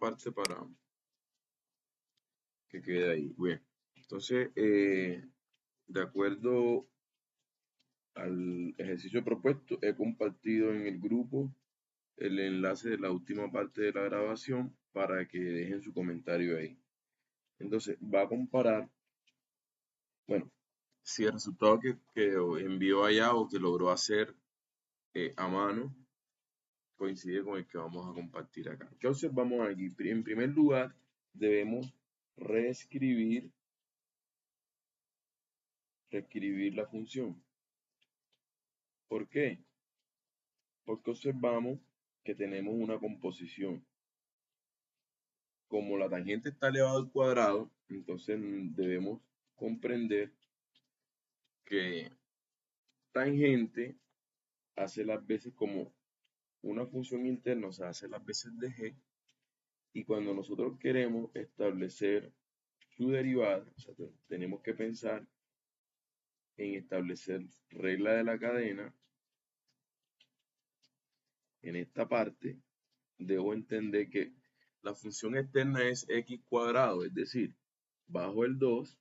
parte para que quede ahí. Bien, entonces, de acuerdo al ejercicio propuesto, he compartido en el grupo el enlace de la última parte de la grabación para que dejen su comentario ahí. Entonces, va a comparar, bueno, si el resultado que envió allá o que logró hacer a mano coincide con el que vamos a compartir acá. ¿Qué observamos aquí? En primer lugar, debemos reescribir la función. ¿Por qué? Porque observamos que tenemos una composición. Como la tangente está elevado al cuadrado, entonces debemos comprender que tangente hace las veces como una función interna, o sea, hace las veces de g, y cuando nosotros queremos establecer su derivada, o sea, tenemos que pensar en establecer regla de la cadena. En esta parte debo entender que la función externa es x cuadrado, es decir, bajo el 2,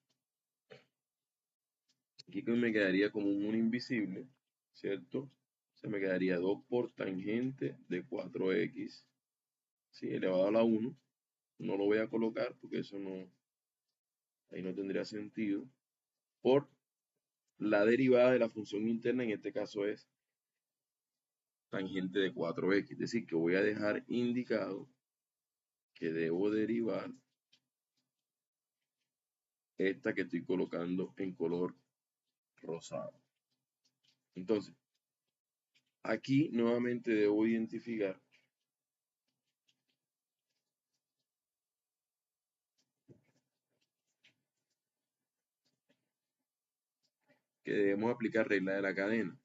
aquí que me quedaría como un 1 invisible, ¿cierto? Se me quedaría 2 por tangente de 4x, ¿sí? Elevado a la 1. No lo voy a colocar porque eso no, ahí no tendría sentido. Por la derivada de la función interna, en este caso es tangente de 4x. Es decir, que voy a dejar indicado que debo derivar esta que estoy colocando en color rosado. Entonces, aquí nuevamente debo identificar que debemos aplicar regla de la cadena.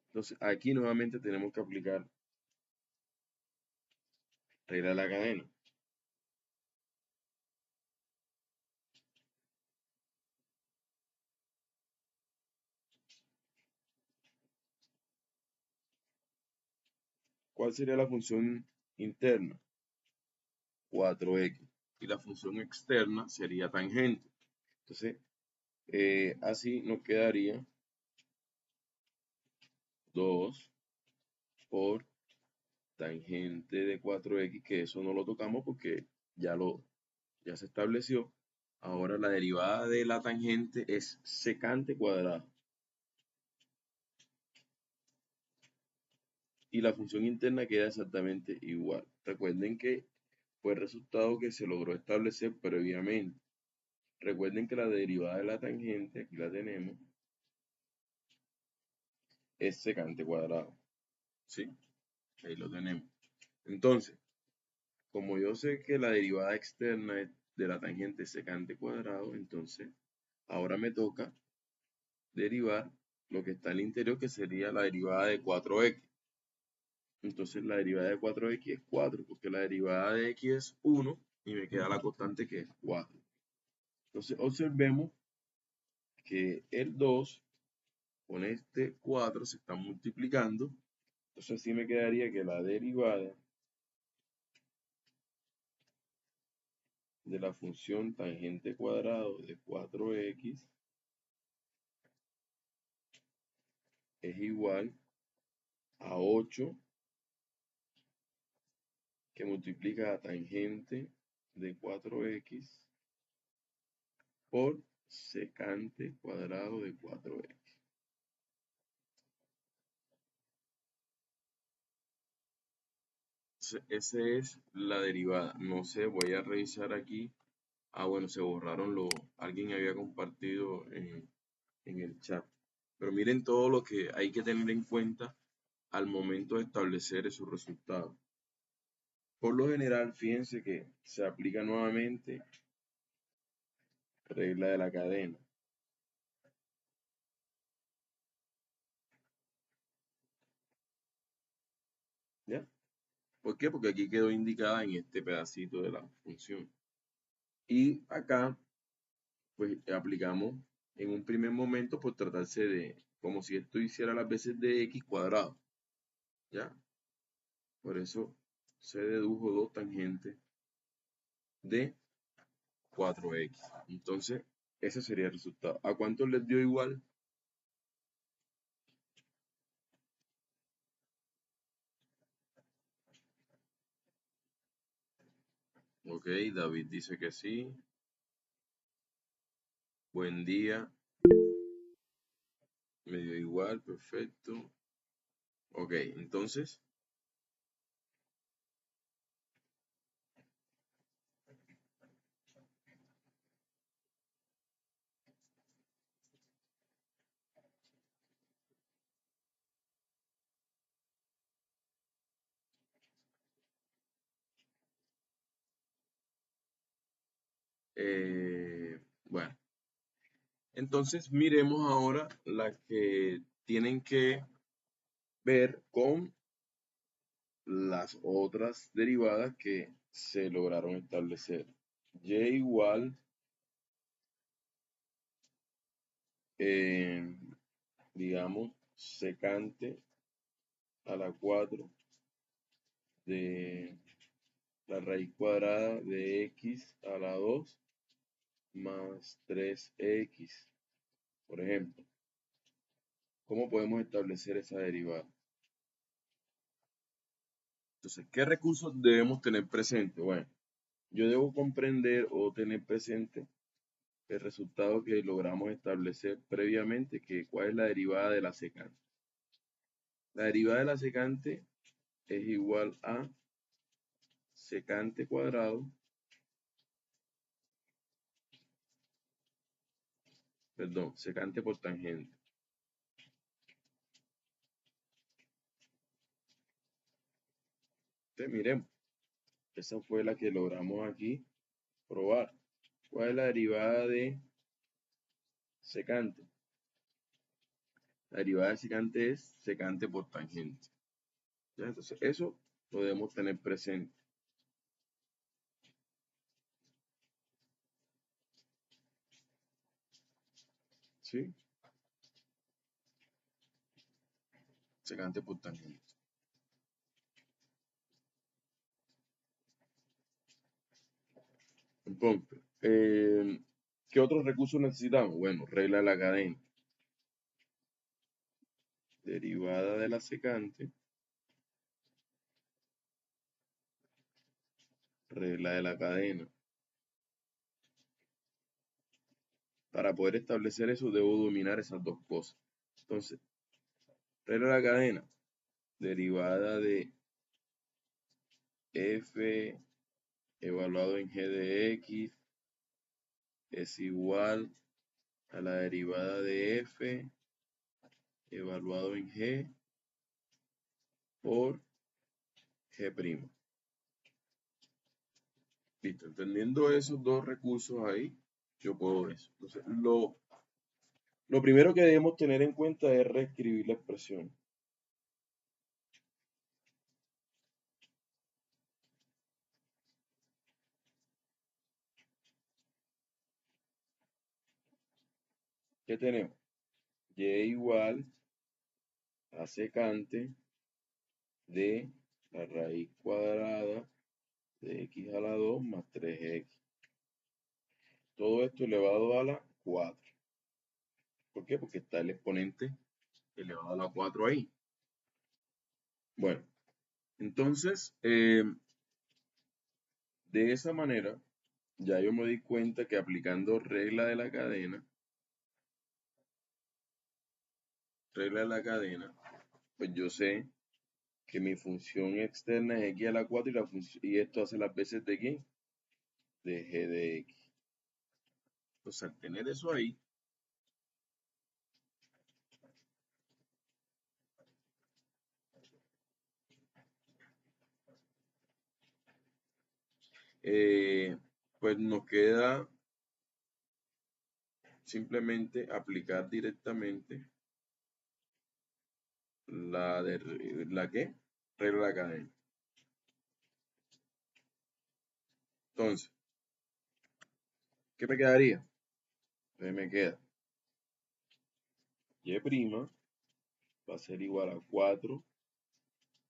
Entonces, aquí nuevamente tenemos que aplicar regla de la cadena. ¿Cuál sería la función interna? 4x. Y la función externa sería tangente. Entonces, así nos quedaría 2 por tangente de 4x, que eso no lo tocamos porque ya se estableció. Ahora la derivada de la tangente es secante cuadrado. Y la función interna queda exactamente igual. Recuerden que fue el resultado que se logró establecer previamente. Recuerden que la derivada de la tangente, aquí la tenemos, es secante cuadrado. ¿Sí? Ahí lo tenemos. Entonces, como yo sé que la derivada externa de la tangente es secante cuadrado, entonces ahora me toca derivar lo que está al interior, que sería la derivada de 4x. Entonces la derivada de 4x es 4, porque la derivada de x es 1 y me queda la constante que es 4. Entonces observemos que el 2 con este 4 se están multiplicando. Entonces así me quedaría que la derivada de la función tangente cuadrado de 4x es igual a 8 que multiplica a tangente de 4x por secante cuadrado de 4x. Esa es la derivada. No sé, voy a revisar aquí. Ah, bueno, se borraron alguien había compartido en el chat. Pero miren todo lo que hay que tener en cuenta al momento de establecer esos resultados. Por lo general, fíjense que se aplica nuevamente regla de la cadena. ¿Ya? ¿Por qué? Porque aquí quedó indicada en este pedacito de la función. Y acá, pues aplicamos en un primer momento por tratarse de, como si esto hiciera las veces de x cuadrado, ¿ya? Por eso se dedujo 2 tangentes de 4x. Entonces, ese sería el resultado. ¿A cuánto les dio igual? Ok, David dice que sí. Buen día. Me dio igual, perfecto. Ok, entonces, bueno, entonces miremos ahora la que tienen que ver con las otras derivadas que se lograron establecer. Y igual, eh, digamos, secante a la 4 de la raíz cuadrada de x a la 2 más 3x. Por ejemplo, ¿cómo podemos establecer esa derivada? Entonces, ¿qué recursos debemos tener presente? Bueno, yo debo comprender o tener presente el resultado que logramos establecer previamente, que cuál es la derivada de la secante. La derivada de la secante es igual a secante cuadrado, perdón, secante por tangente. Entonces, miremos, esa fue la que logramos aquí probar. ¿Cuál es la derivada de secante? La derivada de secante es secante por tangente. ¿Ya? Entonces, eso lo debemos tener presente. ¿Sí? Secante por tangente. Entonces, ¿qué otros recursos necesitamos? Bueno, regla de la cadena. Derivada de la secante, regla de la cadena. Para poder establecer eso, debo dominar esas dos cosas. Entonces, regla de la cadena, derivada de f evaluado en g de x es igual a la derivada de f evaluado en g por g'. Listo, entendiendo esos dos recursos ahí, yo puedo eso. Entonces, lo primero que debemos tener en cuenta es reescribir la expresión. ¿Qué tenemos? Y igual a secante de la raíz cuadrada de x a la 2 más 3x. Todo esto elevado a la 4. ¿Por qué? Porque está el exponente elevado a la 4 ahí. Bueno, entonces, de esa manera, ya yo me di cuenta que aplicando regla de la cadena, pues yo sé que mi función externa es x a la 4 y esto hace las veces de ¿qué? De g de x. Entonces, al tener eso ahí, pues nos queda simplemente aplicar directamente la ¿qué? Regla de la cadena. Entonces, ¿qué me quedaría? Entonces me queda y' va a ser igual a 4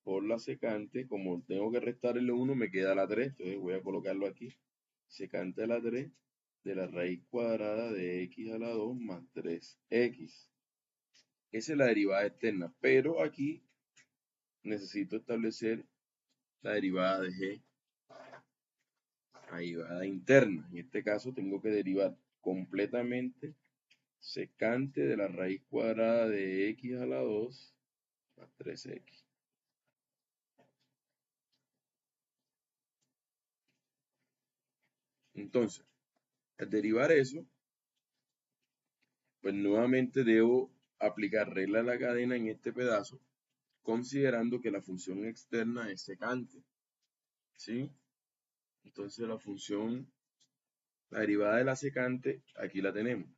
por la secante. Como tengo que restarle 1, me queda la 3, entonces voy a colocarlo aquí. Secante a la 3 de la raíz cuadrada de x a la 2 más 3x. Esa es la derivada externa, pero aquí necesito establecer la derivada de g, la derivada interna. En este caso tengo que derivar completamente secante de la raíz cuadrada de x a la 2 más 3x. Entonces, al derivar eso, pues nuevamente debo aplicar regla de la cadena en este pedazo, considerando que la función externa es secante, ¿sí? Entonces la derivada de la secante, aquí la tenemos,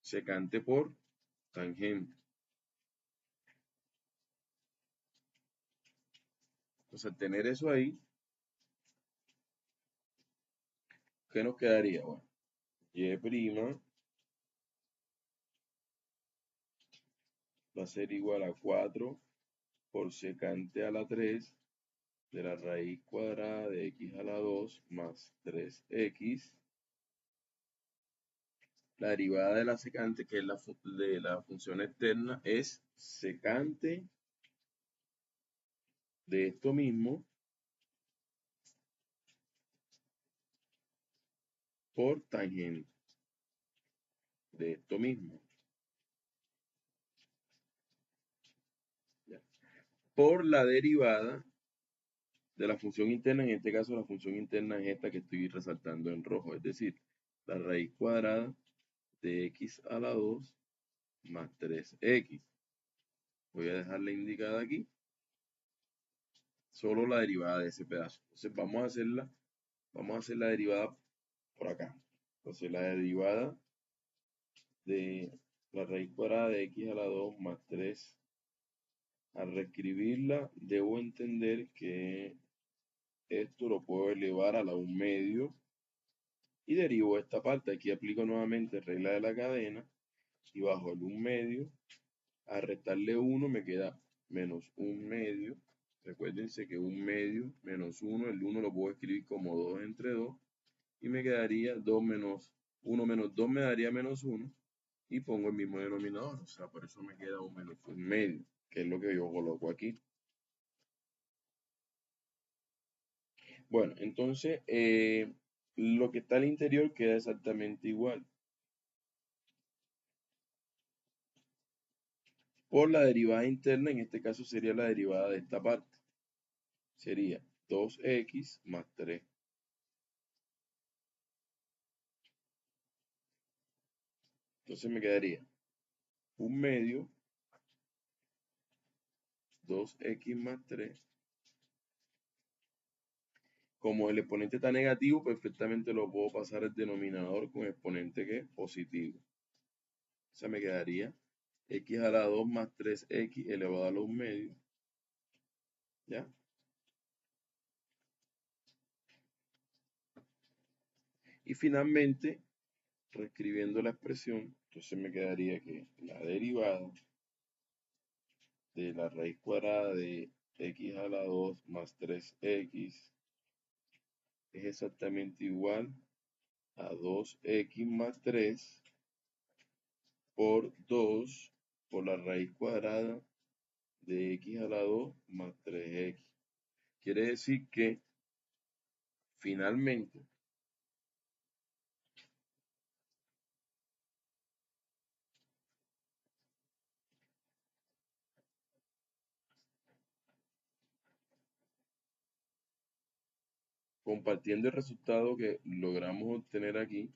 secante por tangente. Entonces, al tener eso ahí, ¿qué nos quedaría? Bueno, y' va a ser igual a 4 por secante a la 3 de la raíz cuadrada de x a la 2 más 3x. La derivada de la secante, que es de la función externa, es secante de esto mismo por tangente de esto mismo. ¿Ya? Por la derivada de la función interna, en este caso la función interna es esta que estoy resaltando en rojo, es decir, la raíz cuadrada de x a la 2 más 3x. Voy a dejarla indicada aquí, solo la derivada de ese pedazo. Entonces vamos a hacer la derivada por acá. Entonces la derivada de la raíz cuadrada de x a la 2 más 3. Al reescribirla, debo entender que esto lo puedo elevar a la 1 medio y derivo esta parte. Aquí aplico nuevamente regla de la cadena y bajo el 1 medio, a restarle 1 me queda menos 1 medio. Recuérdense que 1 medio menos 1, el 1 lo puedo escribir como 2 entre 2 y me quedaría 2 menos 1 menos 2 me daría menos 1 y pongo el mismo denominador, o sea, por eso me queda un menos 1 medio, que es lo que yo coloco aquí. Bueno, entonces lo que está al interior queda exactamente igual. Por la derivada interna, en este caso sería la derivada de esta parte. Sería 2x más 3. Entonces me quedaría 1 medio, 2x más 3. Como el exponente está negativo, perfectamente lo puedo pasar al denominador con exponente que es positivo. O sea, me quedaría x a la 2 más 3x elevado a la 1 medio. ¿Ya? Y finalmente, reescribiendo la expresión, entonces me quedaría que la derivada de la raíz cuadrada de x a la 2 más 3x es exactamente igual a 2x más 3 por 2 por la raíz cuadrada de x a la 2 más 3x. Quiere decir que finalmente compartiendo el resultado que logramos obtener aquí,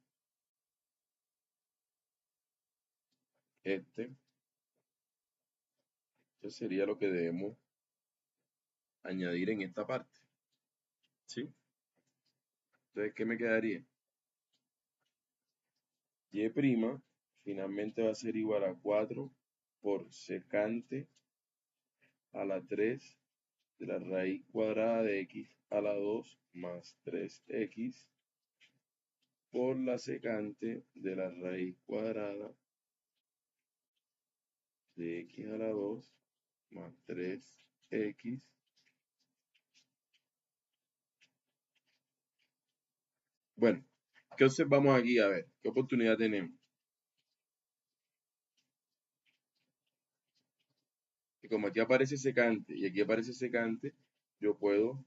este sería lo que debemos añadir en esta parte. ¿Sí? Entonces, ¿qué me quedaría? Y' finalmente va a ser igual a 4 por secante a la 3 de la raíz cuadrada de x a la 2 más 3x por la secante de la raíz cuadrada de x a la 2 más 3x. Bueno, ¿qué observamos aquí? A ver, ¿qué oportunidad tenemos? Y como aquí aparece secante y aquí aparece secante, yo puedo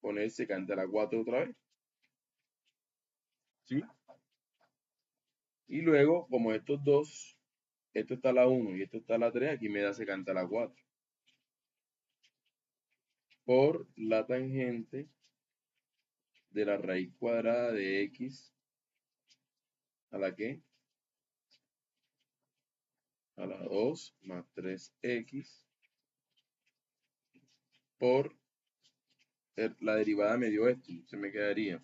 poner secante a la 4 otra vez. ¿Sí? Y luego, como estos dos, esto está a la 1 y esto está a la 3, aquí me da secante a la 4. Por la tangente de la raíz cuadrada de x a la que a la 2 más 3x por la derivada me dio esto, se me quedaría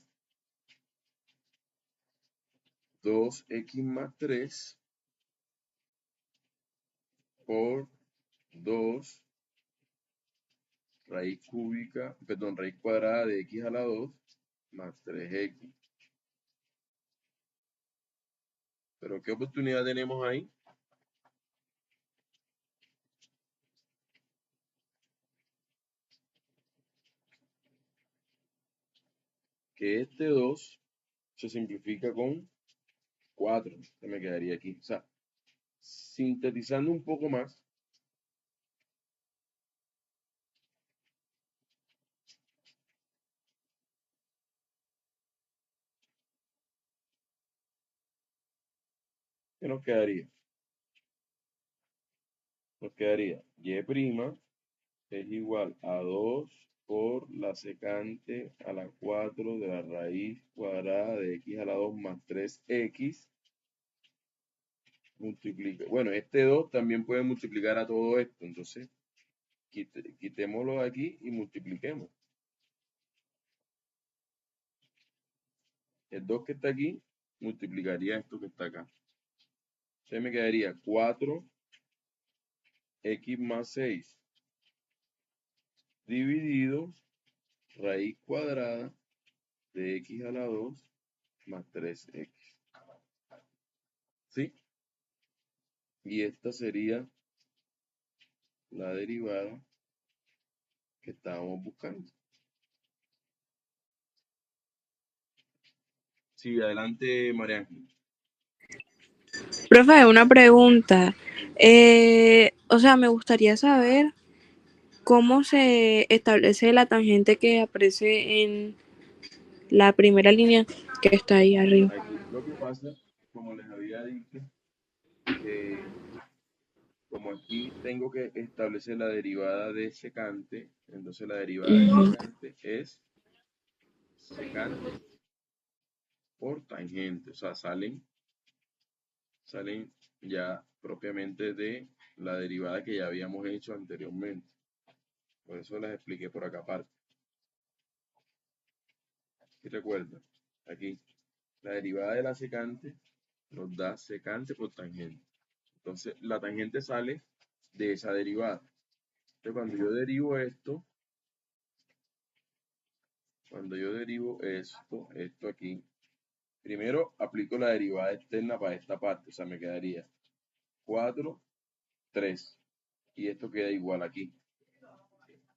2x más 3 por 2 raíz cúbica, perdón, raíz cuadrada de x a la 2 más 3x. Pero ¿qué oportunidad tenemos ahí? Que este 2 se simplifica con 4, se me quedaría aquí. O sea, sintetizando un poco más, ¿qué nos quedaría? Nos quedaría y' es igual a 2 por la secante a la 4 de la raíz cuadrada de x a la 2 más 3x multiplica. Bueno, este 2 también puede multiplicar a todo esto, entonces quitémoslo de aquí y multipliquemos. El 2 que está aquí multiplicaría esto que está acá. Entonces me quedaría 4x más 6 dividido raíz cuadrada de x a la 2 más 3x. ¿Sí? Y esta sería la derivada que estábamos buscando. Sí, adelante, María Ángel. Profe, una pregunta. O sea, me gustaría saber cómo se establece la tangente que aparece en la primera línea que está ahí arriba. Aquí lo que pasa, como les había dicho, que como aquí tengo que establecer la derivada de secante, entonces la derivada de Ujú. secante es secante por tangente, o sea, salen ya propiamente de la derivada que ya habíamos hecho anteriormente. Por eso las expliqué por acá aparte. Y recuerda, aquí la derivada de la secante nos da secante por tangente. Entonces, la tangente sale de esa derivada. Entonces, cuando yo derivo esto aquí, primero aplico la derivada externa para esta parte, o sea, me quedaría 4, 3, y esto queda igual aquí.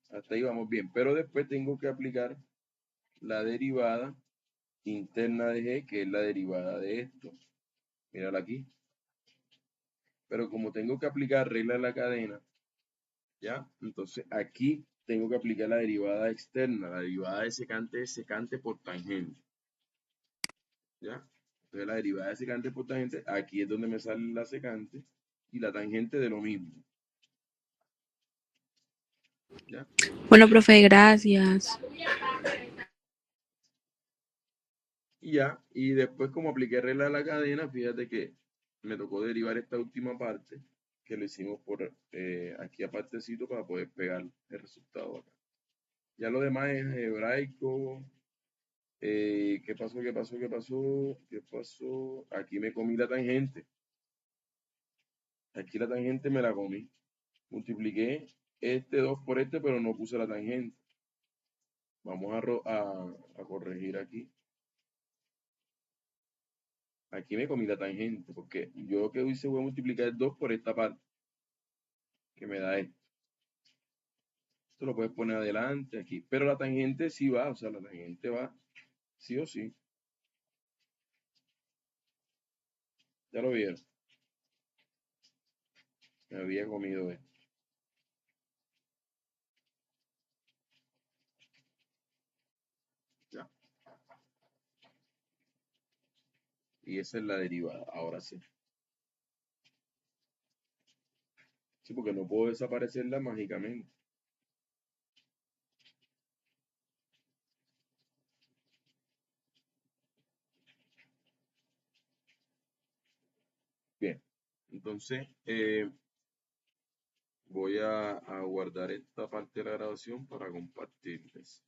Hasta ahí vamos bien, pero después tengo que aplicar la derivada interna de g, que es la derivada de esto. Mírala aquí. Pero como tengo que aplicar regla de la cadena, ¿ya? Entonces aquí tengo que aplicar la derivada externa, la derivada de secante es secante por tangente, ¿ya? Entonces la derivada de secante por tangente, aquí es donde me sale la secante y la tangente de lo mismo, ¿ya? Bueno, profe, gracias. Y ya, y después como apliqué regla de la cadena, fíjate que me tocó derivar esta última parte, que lo hicimos por aquí apartecito para poder pegar el resultado acá. Ya lo demás es hebraico. ¿Qué pasó? ¿Qué pasó? ¿Qué pasó? ¿Qué pasó? Aquí me comí la tangente. Aquí la tangente me la comí. Multipliqué este 2 por este, pero no puse la tangente. Vamos a corregir aquí. Aquí me comí la tangente, porque yo lo que hice fue multiplicar 2 por esta parte. que me da esto. Esto lo puedes poner adelante aquí. Pero la tangente sí va, o sea, la tangente va sí o sí. Ya lo vieron. Me había comido esto. Ya. Y esa es la derivada. Ahora sí. Sí, porque no puedo desaparecerla mágicamente. Bien. Entonces, voy a guardar esta parte de la grabación para compartirles.